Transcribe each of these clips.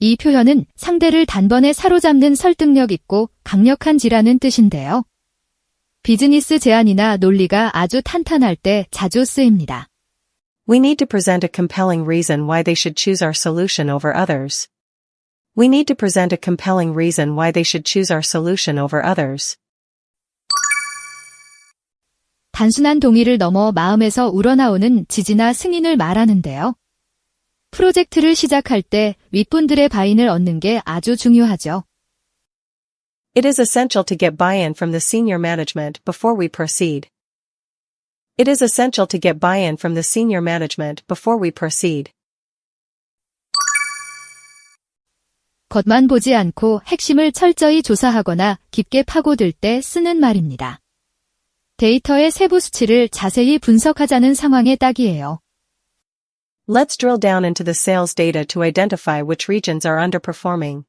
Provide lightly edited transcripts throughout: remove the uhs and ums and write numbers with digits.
이 표현은 상대를 단번에 사로잡는 설득력 있고 강력한 지라는 뜻인데요. 비즈니스 제안이나 논리가 아주 탄탄할 때 자주 쓰입니다. We need to present a compelling reason why they should choose our solution over others. We need to present a compelling reason why they should choose our solution over others. 단순한 동의를 넘어 마음에서 우러나오는 지지나 승인을 말하는데요. 프로젝트를 시작할 때 윗분들의 바인을 얻는 게 아주 중요하죠. It is essential to get buy-in from the senior management before we proceed. It is essential to get buy-in from the senior management before we proceed. 겉만 보지 않고 핵심을 철저히 조사하거나 깊게 파고들 때 쓰는 말입니다. 데이터의 세부 수치를 자세히 분석하자는 상황의 딱이에요. Let's drill down into the sales data to identify which regions are underperforming.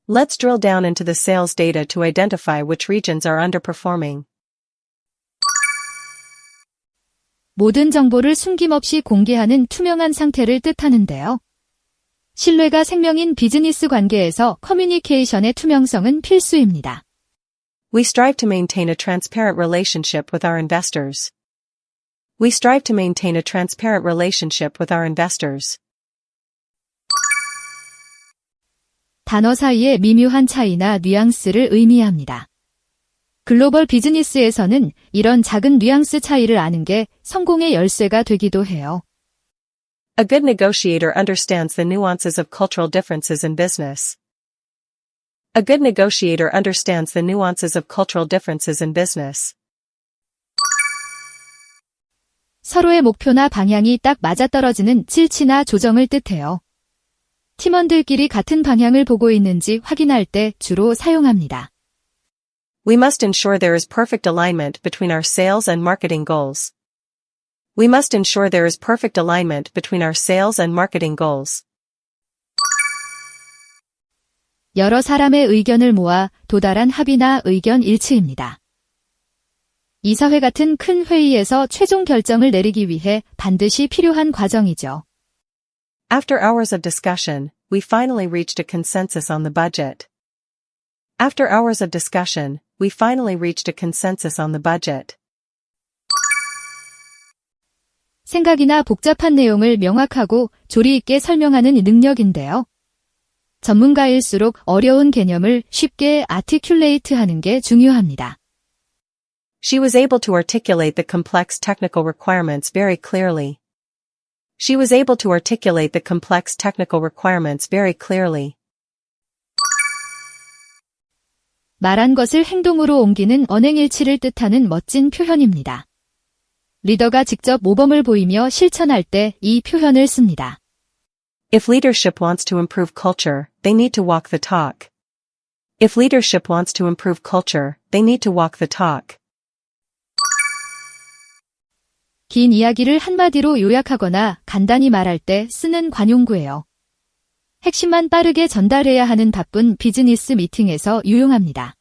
Let's drill down into the sales data to identify which regions are underperforming. 모든 정보를 숨김없이 공개하는 투명한 상태를 뜻하는데요. 신뢰가 생명인 비즈니스 관계에서 커뮤니케이션의 투명성은 필수입니다. We strive to maintain a transparent relationship with our investors. We strive to maintain a transparent relationship with our investors. 단어 사이의 미묘한 차이나 뉘앙스를 의미합니다. 글로벌 비즈니스에서는 이런 작은 뉘앙스 차이를 아는 게 성공의 열쇠가 되기도 해요. A good negotiator understands the nuances of cultural differences in business. A good negotiator understands the nuances of cultural differences in business. 서로의 목표나 방향이 딱 맞아떨어지는 칠치나 조정을 뜻해요. 팀원들끼리 같은 방향을 보고 있는지 확인할 때 주로 사용합니다. We must ensure there is perfect alignment between our sales and marketing goals. We must ensure there is perfect alignment between our sales and marketing goals. 여러 사람의 의견을 모아 도달한 합의나 의견 일치입니다. 이사회 같은 큰 회의에서 최종 결정을 내리기 위해 반드시 필요한 과정이죠. After hours of discussion, we finally reached a consensus on the budget. After hours of discussion, we finally reached a consensus on the budget. 생각이나 복잡한 내용을 명확하고 조리 있게 설명하는 능력인데요. 전문가일수록 어려운 개념을 쉽게 아티큘레이트 하는 게 중요합니다. She was able to articulate the complex technical requirements very clearly. She was able to articulate the complex technical requirements very clearly. 말한 것을 행동으로 옮기는 언행일치를 뜻하는 멋진 표현입니다. 리더가 직접 모범을 보이며 실천할 때 이 표현을 씁니다. If leadership wants to improve culture, they need to walk the talk. If leadership wants to improve culture, they need to walk the talk. 긴 이야기를 한마디로 요약하거나 간단히 말할 때 쓰는 관용구예요. 핵심만 빠르게 전달해야 하는 바쁜 비즈니스 미팅에서 유용합니다.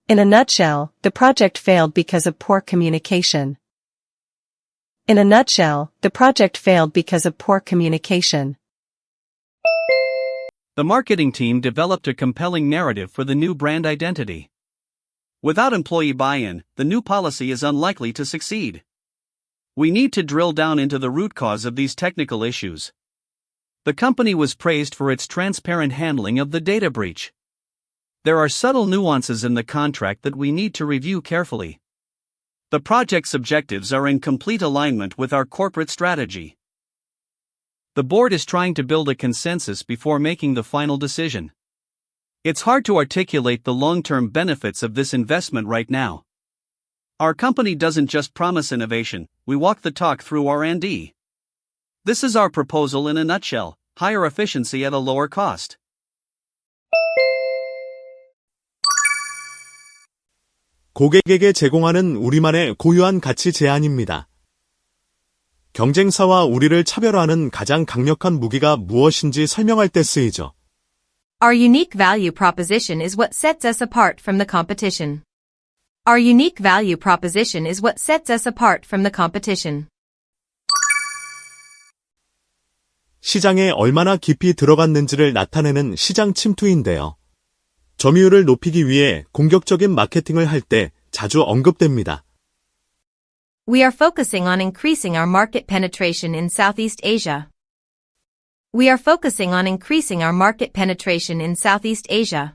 In a nutshell, the project failed because of poor communication. In a nutshell, the project failed because of poor communication. The marketing team developed a compelling narrative for the new brand identity. Without employee buy-in, the new policy is unlikely to succeed. We need to drill down into the root cause of these technical issues. The company was praised for its transparent handling of the data breach. There are subtle nuances in the contract that we need to review carefully. The project's objectives are in complete alignment with our corporate strategy. The board is trying to build a consensus before making the final decision. It's hard to articulate the long-term benefits of this investment right now. Our company doesn't just promise innovation, we walk the talk through R&D. This is our proposal in a nutshell, higher efficiency at a lower cost. 고객에게 제공하는 우리만의 고유한 가치 제안입니다. 경쟁사와 우리를 차별화하는 가장 강력한 무기가 무엇인지 설명할 때 쓰이죠. Our unique value proposition is what sets us apart from the competition. Our unique value proposition is what sets us apart from the competition. 시장에 얼마나 깊이 들어갔는지를 나타내는 시장 침투인데요. 점유율을 높이기 위해 공격적인 마케팅을 할 때 자주 언급됩니다. We are focusing on increasing our market penetration in Southeast Asia. We are focusing on increasing our market penetration in Southeast Asia.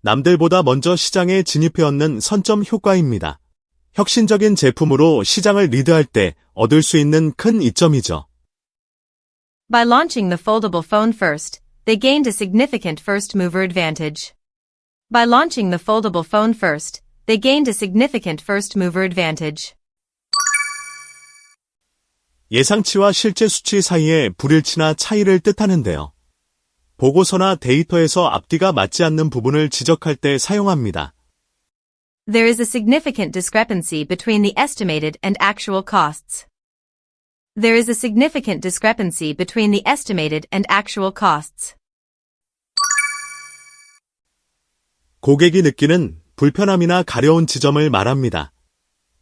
남들보다 먼저 시장에 진입해 얻는 선점 효과입니다. 혁신적인 제품으로 시장을 리드할 때 얻을 수 있는 큰 이점이죠. By launching the foldable phone first, they gained a significant first mover advantage. By launching the foldable phone first, they gained a significant first mover advantage. 예상치와 실제 수치 사이의 불일치나 차이를 뜻하는데요. 보고서나 데이터에서 앞뒤가 맞지 않는 부분을 지적할 때 사용합니다. There is a significant discrepancy between the estimated and actual costs. There is a significant discrepancy between the estimated and actual costs. 고객이 느끼는 불편함이나 가려운 지점을 말합니다.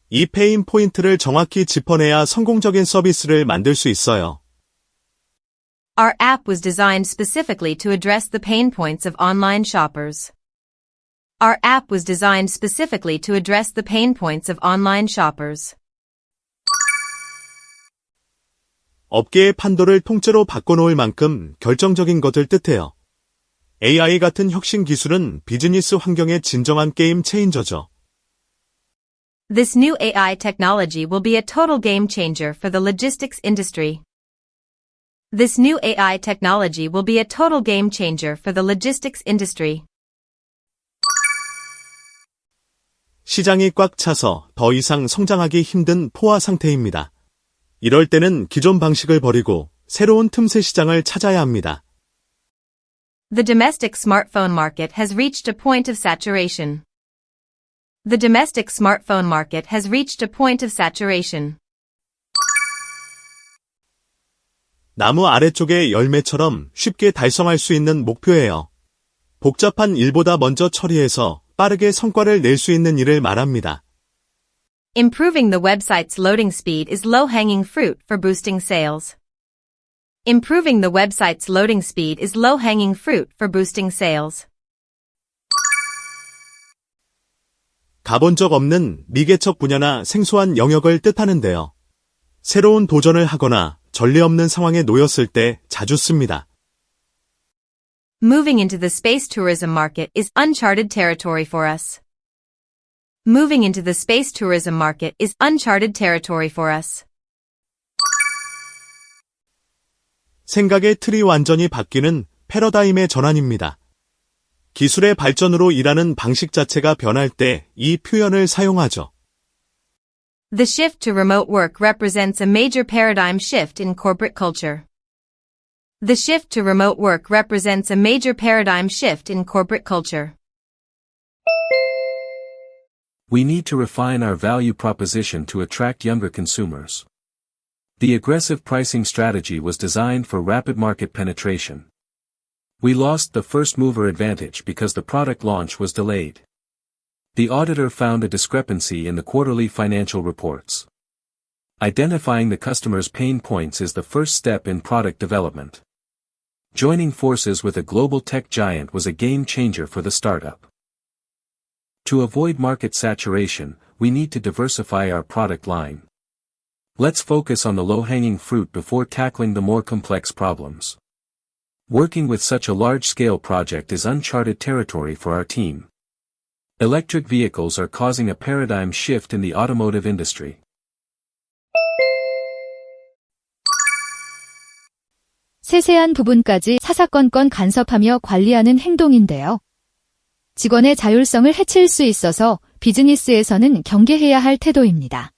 이 페인 포인트를 정확히 짚어내야 성공적인 서비스를 만들 수 있어요. Our app was designed specifically to address the pain points of online shoppers. Our app was designed specifically to address the pain points of online shoppers. 업계의 판도를 통째로 바꿔놓을 만큼 결정적인 것을 뜻해요. AI 같은 혁신 기술은 비즈니스 환경의 진정한 게임 체인저죠. This new AI technology will be a total game changer for the logistics industry. This new AI technology will be a total game changer for the logistics industry. 시장이 꽉 차서 더 이상 성장하기 힘든 포화 상태입니다. 이럴 때는 기존 방식을 버리고 새로운 틈새 시장을 찾아야 합니다. The domestic smartphone market has reached a point of saturation. The domestic smartphone market has reached a point of saturation. 나무 아래쪽의 열매처럼 쉽게 달성할 수 있는 목표예요. 복잡한 일보다 먼저 처리해서 빠르게 성과를 낼 수 있는 일을 말합니다. Improving the website's loading speed is low-hanging fruit for boosting sales. Improving the website's loading speed is low-hanging fruit for boosting sales. 가본 적 없는 미개척 분야나 생소한 영역을 뜻하는데요. 새로운 도전을 하거나 전례 없는 상황에 놓였을 때 자주 씁니다. Moving into the space tourism market is uncharted territory for us. Moving into the space tourism market is uncharted territory for us. 생각의 틀이 완전히 바뀌는 패러다임의 전환입니다. 기술의 발전으로 일하는 방식 자체가 변할 때 이 표현을 사용하죠. The shift to remote work represents a major paradigm shift in corporate culture. The shift to remote work represents a major paradigm shift in corporate culture. We need to refine our value proposition to attract younger consumers. The aggressive pricing strategy was designed for rapid market penetration. We lost the first mover advantage because the product launch was delayed. The auditor found a discrepancy in the quarterly financial reports. Identifying the customer's pain points is the first step in product development. Joining forces with a global tech giant was a game changer for the startup. To avoid market saturation, we need to diversify our product line. Let's focus on the low-hanging fruit before tackling the more complex problems. Working with such a large-scale project is uncharted territory for our team. Electric vehicles are causing a paradigm shift in the automotive industry. 세세한 부분까지 사사건건 간섭하며 관리하는 행동인데요. 직원의 자율성을 해칠 수 있어서 비즈니스에서는 경계해야 할 태도입니다.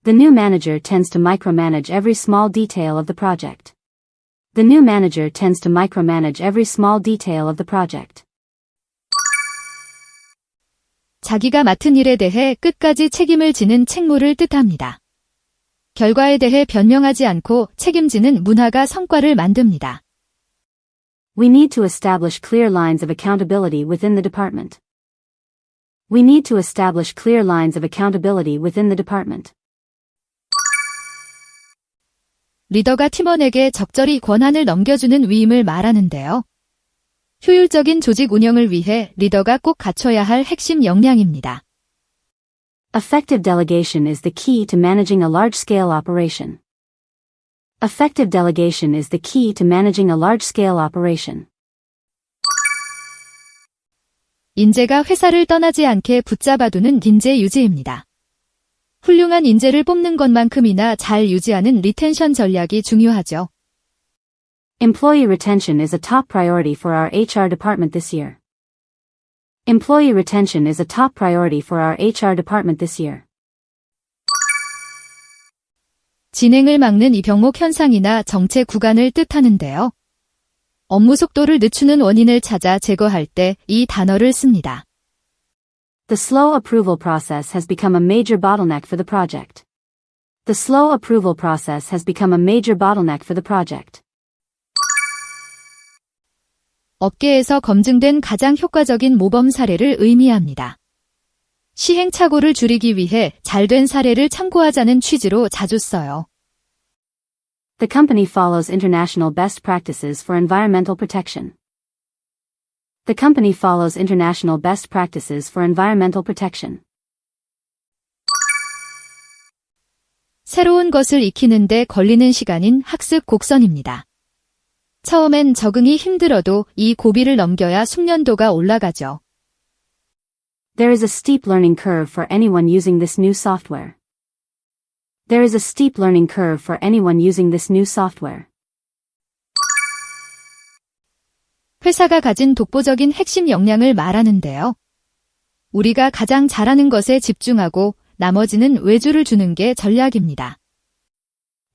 The new manager tends to micromanage every small detail of the project. The new manager tends to micromanage every small detail of the project. 자기가 맡은 일에 대해 끝까지 책임을 지는 책무를 뜻합니다. 결과에 대해 변명하지 않고 책임지는 문화가 성과를 만듭니다. We need to establish clear lines of accountability within the department. We need to establish clear lines of accountability within the department. 리더가 팀원에게 적절히 권한을 넘겨주는 위임을 말하는데요. 효율적인 조직 운영을 위해 리더가 꼭 갖춰야 할 핵심 역량입니다. Effective delegation is the key to managing a large-scale operation. Effective delegation is the key to managing a large-scale operation. 인재가 회사를 떠나지 않게 붙잡아두는 인재 유지입니다. 훌륭한 인재를 뽑는 것만큼이나 잘 유지하는 리텐션 전략이 중요하죠. Employee retention is a top priority for our HR department this year. Employee retention is a top priority for our HR department this year. 진행을 막는 이 병목 현상이나 정체 구간을 뜻하는데요. 업무 속도를 늦추는 원인을 찾아 제거할 때 이 단어를 씁니다. The slow approval process has become a major bottleneck for the project. The slow approval process has become a major bottleneck for the project. 업계에서 검증된 가장 효과적인 모범 사례를 의미합니다. 시행착오를 줄이기 위해 잘된 사례를 참고하자는 취지로 자주 써요. The company follows international best practices for environmental protection. The company follows international best practices for environmental protection. 새로운 것을 익히는데 걸리는 시간인 학습 곡선입니다. 처음엔 적응이 힘들어도 이 고비를 넘겨야 숙련도가 올라가죠. There is a steep learning curve for anyone using this new software. There is a steep learning curve for anyone using this new software. 회사가 가진 독보적인 핵심 역량을 말하는데요. 우리가 가장 잘하는 것에 집중하고 나머지는 외주를 주는 게 전략입니다.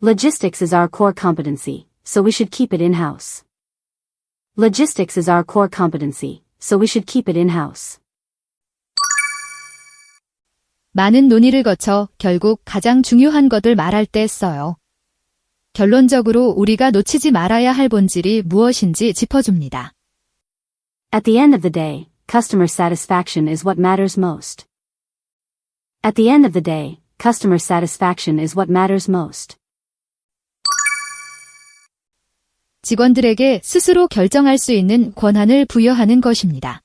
Logistics is our core competency, so we should keep it in-house. Logistics is our core competency, so we should keep it in-house. 많은 논의를 거쳐 결국 가장 중요한 것을 말할 때 써요. 결론적으로 우리가 놓치지 말아야 할 본질이 무엇인지 짚어줍니다. At the end of the day, customer satisfaction is what matters most. At the end of the day, customer satisfaction is what matters most. 직원들에게 스스로 결정할 수 있는 권한을 부여하는 것입니다.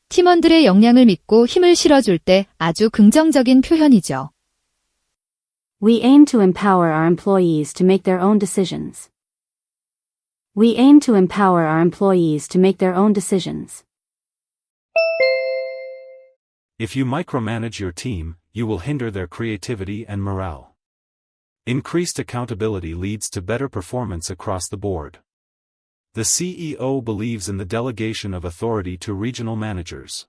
팀원들의 역량을 믿고 힘을 실어줄 때 아주 긍정적인 표현이죠. We aim to empower our employees to make their own decisions. We aim to empower our employees to make their own decisions. If you micromanage your team, you will hinder their creativity and morale. Increased accountability leads to better performance across the board. The CEO believes in the delegation of authority to regional managers.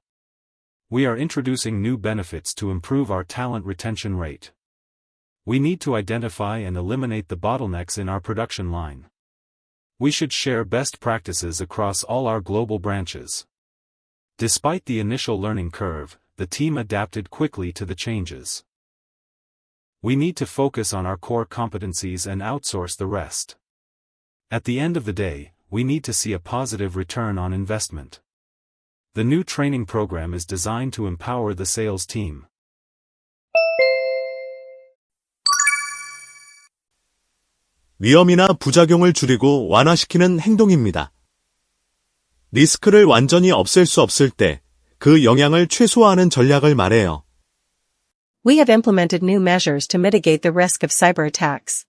We are introducing new benefits to improve our talent retention rate. We need to identify and eliminate the bottlenecks in our production line. We should share best practices across all our global branches. Despite the initial learning curve, the team adapted quickly to the changes. We need to focus on our core competencies and outsource the rest. At the end of the day, we need to see a positive return on investment. The new training program is designed to empower the sales team. 위험이나 부작용을 줄이고 완화시키는 행동입니다. 리스크를 완전히 없앨 수 없을 때 그 영향을 최소화하는 전략을 말해요. We have implemented new measures to mitigate the risk of cyber attacks.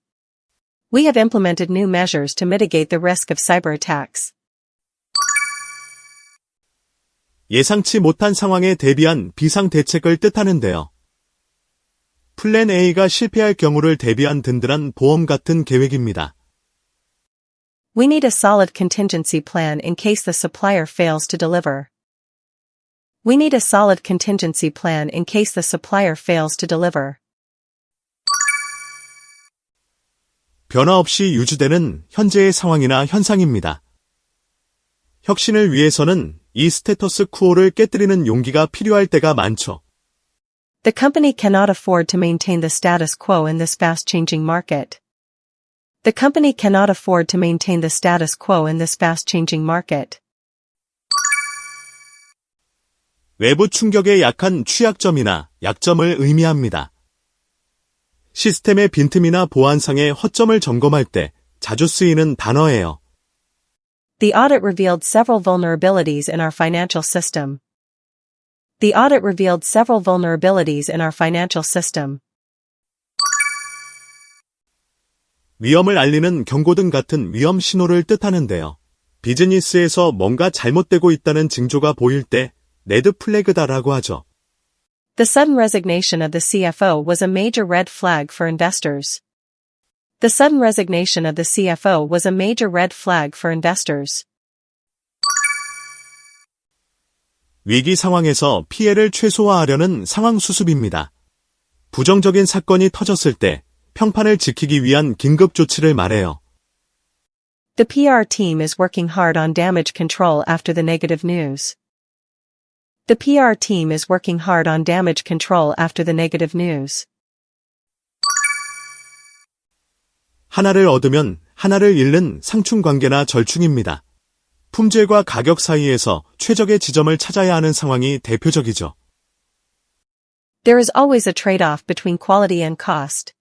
We have implemented new measures to mitigate the risk of cyber attacks. 예상치 못한 상황에 대비한 비상 대책을 뜻하는데요. 플랜 A가 실패할 경우를 대비한 든든한 보험 같은 계획입니다. We need a solid contingency plan in case the supplier fails to deliver. We need a solid contingency plan in case the supplier fails to deliver. 변화 없이 유지되는 현재의 상황이나 현상입니다. 혁신을 위해서는 이 스테터스 쿠오를 깨뜨리는 용기가 필요할 때가 많죠. The company cannot afford to maintain the status quo in this fast-changing market. The company cannot afford to maintain the status quo in this fast-changing market. 외부 충격에 약한 취약점이나 약점을 의미합니다. 시스템의 빈틈이나 보안상의 허점을 점검할 때 자주 쓰이는 단어예요. The audit revealed several vulnerabilities in our financial system. The audit revealed several vulnerabilities in our financial system. 위험을 알리는 경고등 같은 위험 신호를 뜻하는데요. 비즈니스에서 뭔가 잘못되고 있다는 징조가 보일 때 레드 플래그다라고 하죠. The sudden resignation of the CFO was a major red flag for investors. The sudden resignation of the CFO was a major red flag for investors. 위기 상황에서 피해를 최소화하려는 상황 수습입니다. 부정적인 사건이 터졌을 때 평판을 지키기 위한 긴급 조치를 말해요. The PR team is working hard on damage control after the negative news. The PR team is working hard on damage control after the negative news. 하나를 얻으면 하나를 잃는 상충관계나 절충입니다. 품질과 가격 사이에서 최적의 지점을 찾아야 하는 상황이 대표적이죠. There is always a trade-off between quality and cost.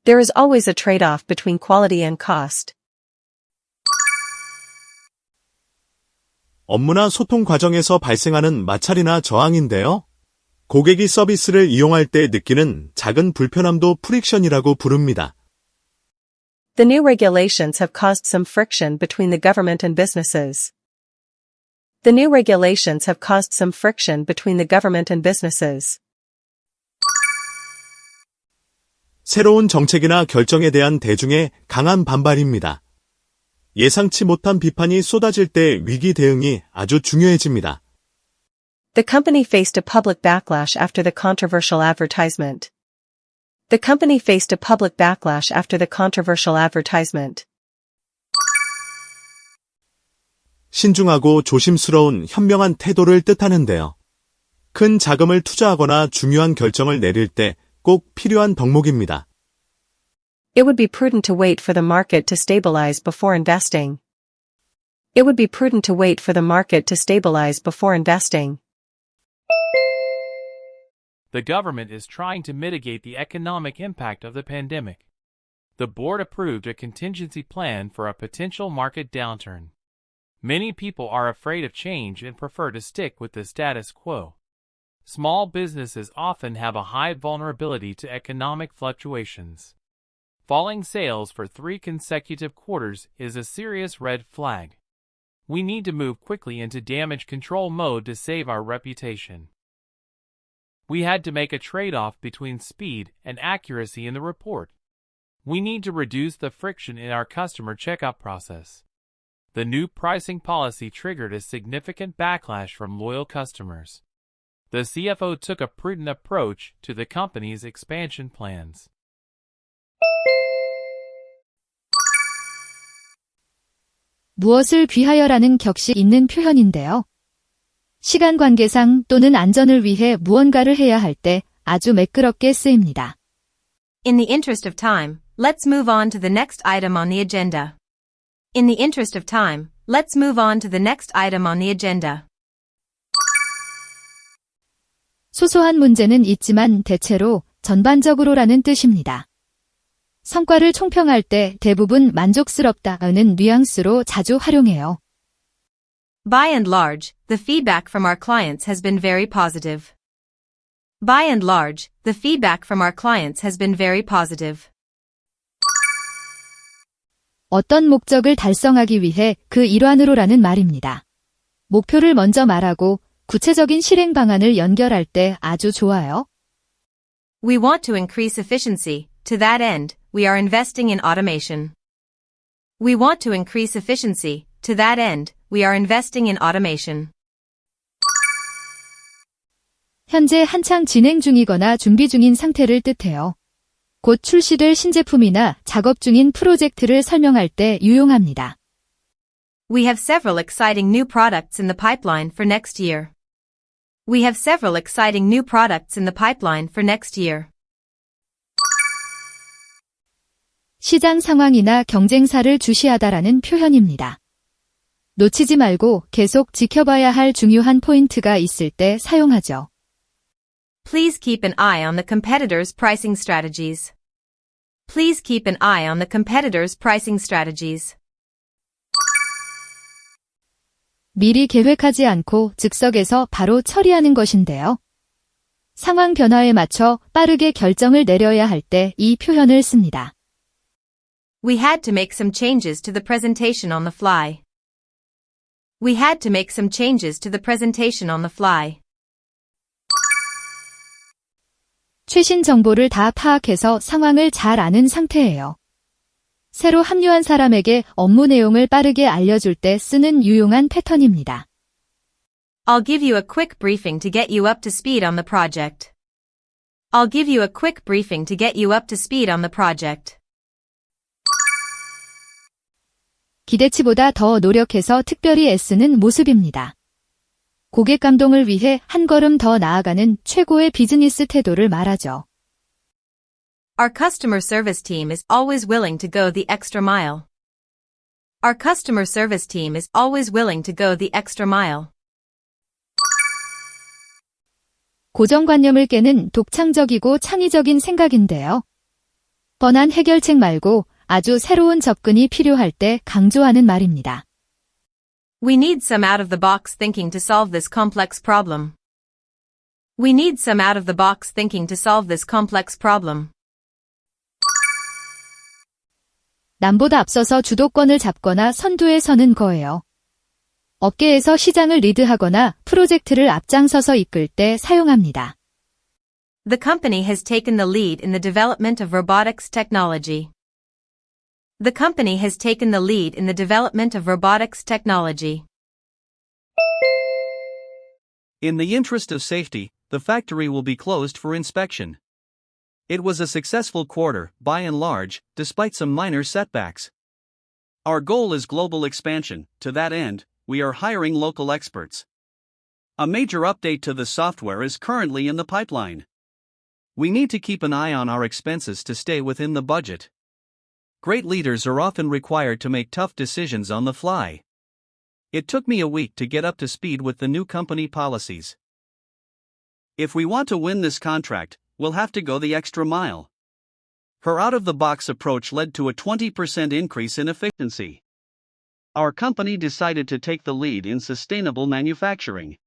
There is always a trade-off between quality and cost. 업무나 소통 과정에서 발생하는 마찰이나 저항인데요. 고객이 서비스를 이용할 때 느끼는 작은 불편함도 프릭션이라고 부릅니다. The new regulations have caused some friction between the government and businesses. The new regulations have caused some friction between the government and businesses. 새로운 정책이나 결정에 대한 대중의 강한 반발입니다. 예상치 못한 비판이 쏟아질 때 위기 대응이 아주 중요해집니다. The company faced a public backlash after the controversial advertisement. The company faced a public backlash after the controversial advertisement. 신중하고 조심스러운 현명한 태도를 뜻하는데요. 큰 자금을 투자하거나 중요한 결정을 내릴 때 꼭 필요한 덕목입니다. It would be prudent to wait for the market to stabilize before investing. It would be prudent to wait for the market to stabilize before investing. The government is trying to mitigate the economic impact of the pandemic. The board approved a contingency plan for a potential market downturn. Many people are afraid of change and prefer to stick with the status quo. Small businesses often have a high vulnerability to economic fluctuations. Falling sales for 3 consecutive quarters is a serious red flag. We need to move quickly into damage control mode to save our reputation. We had to make a trade-off between speed and accuracy in the report. We need to reduce the friction in our customer checkout process. The new pricing policy triggered a significant backlash from loyal customers. The CFO took a prudent approach to the company's expansion plans. 무엇을 귀하여라는 격식 있는 표현인데요. 시간 관계상 또는 안전을 위해 무언가를 해야 할 때 아주 매끄럽게 쓰입니다. In the interest of time, let's move on to the next item on the agenda. In the interest of time, let's move on to the next item on the agenda. 소소한 문제는 있지만 대체로 전반적으로라는 뜻입니다. 성과를 총평할 때 대부분 만족스럽다는 뉘앙스로 자주 활용해요. By and large, the feedback from our clients has been very positive. By and large, the feedback from our clients has been very positive. 어떤 목적을 달성하기 위해 그 일환으로라는 말입니다. 목표를 먼저 말하고 구체적인 실행 방안을 연결할 때 아주 좋아요. We want to increase efficiency. To that end, we are investing in automation. We want to increase efficiency. To that end, we are investing in automation. 현재 한창 진행 중이거나 준비 중인 상태를 뜻해요. 곧 출시될 신제품이나 작업 중인 프로젝트를 설명할 때 유용합니다. We have several exciting new products in the pipeline for next year. We have several exciting new products in the pipeline for next year. 시장 상황이나 경쟁사를 주시하다라는 표현입니다. 놓치지 말고 계속 지켜봐야 할 중요한 포인트가 있을 때 사용하죠. Please keep an eye on the competitors' pricing strategies. Please keep an eye on the competitors' pricing strategies. 미리 계획하지 않고 즉석에서 바로 처리하는 것인데요. 상황 변화에 맞춰 빠르게 결정을 내려야 할 때 이 표현을 씁니다. We had to make some changes to the presentation on the fly. We had to make some changes to the presentation on the fly. 최신 정보를 다 파악해서 상황을 잘 아는 상태예요. 새로 합류한 사람에게 업무 내용을 빠르게 알려줄 때 쓰는 유용한 패턴입니다. I'll give you a quick briefing to get you up to speed on the project. I'll give you a quick briefing to get you up to speed on the project. 기대치보다 더 노력해서 특별히 애쓰는 모습입니다. 고객 감동을 위해 한 걸음 더 나아가는 최고의 비즈니스 태도를 말하죠. Our customer service team is always willing to go the extra mile. Our customer service team is always willing to go the extra mile. 고정관념을 깨는 독창적이고 창의적인 생각인데요. 뻔한 해결책 말고 아주 새로운 접근이 필요할 때 강조하는 말입니다. We need some out-of-the-box thinking to solve this complex problem. We need some out-of-the-box thinking to solve this complex problem. 남보다 앞서서 주도권을 잡거나 선두에 서는 거예요. 업계에서 시장을 리드하거나 프로젝트를 앞장서서 이끌 때 사용합니다. The company has taken the lead in the development of robotics technology. The company has taken the lead in the development of robotics technology. In the interest of safety, the factory will be closed for inspection. It was a successful quarter, by and large, despite some minor setbacks. Our goal is global expansion. To that end, we are hiring local experts. A major update to the software is currently in the pipeline. We need to keep an eye on our expenses to stay within the budget. Great leaders are often required to make tough decisions on the fly. It took me a week to get up to speed with the new company policies. If we want to win this contract, we'll have to go the extra mile. Her out-of-the-box approach led to a 20% increase in efficiency. Our company decided to take the lead in sustainable manufacturing.